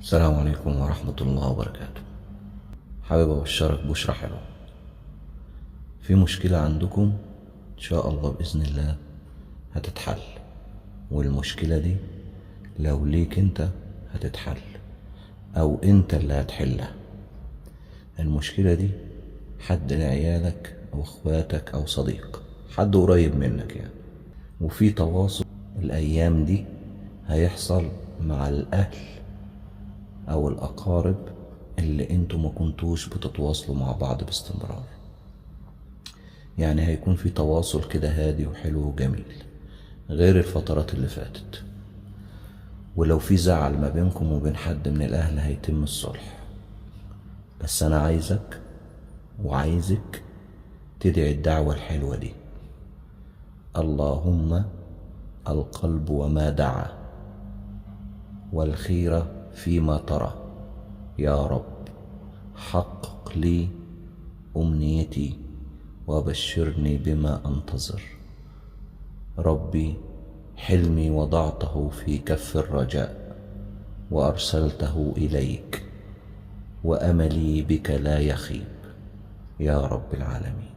السلام عليكم ورحمة الله وبركاته. حابب أبشرك بشرى حلوة. في مشكلة عندكم إن شاء الله بإذن الله هتتحل، والمشكلة دي لو ليك أنت هتتحل أو أنت اللي هتحلها. المشكلة دي حد لعيالك أو أخواتك أو صديق، حد قريب منك يعني، وفي تواصل الأيام دي هيحصل مع الأهل أو الأقارب اللي انتوا ما كنتوش بتتواصلوا مع بعض باستمرار. يعني هيكون في تواصل كده هادي وحلو وجميل غير الفترات اللي فاتت. ولو في زعل ما بينكم وبين حد من الأهل هيتم الصلح. بس أنا عايزك وعايزك تدعي الدعوة الحلوة دي: اللهم القلب وما دعا، والخير فيما ترى، يا رب حقق لي أمنيتي وبشرني بما أنتظر. ربي حلمي وضعته في كف الرجاء وأرسلته إليك، وأملي بك لا يخيب يا رب العالمين.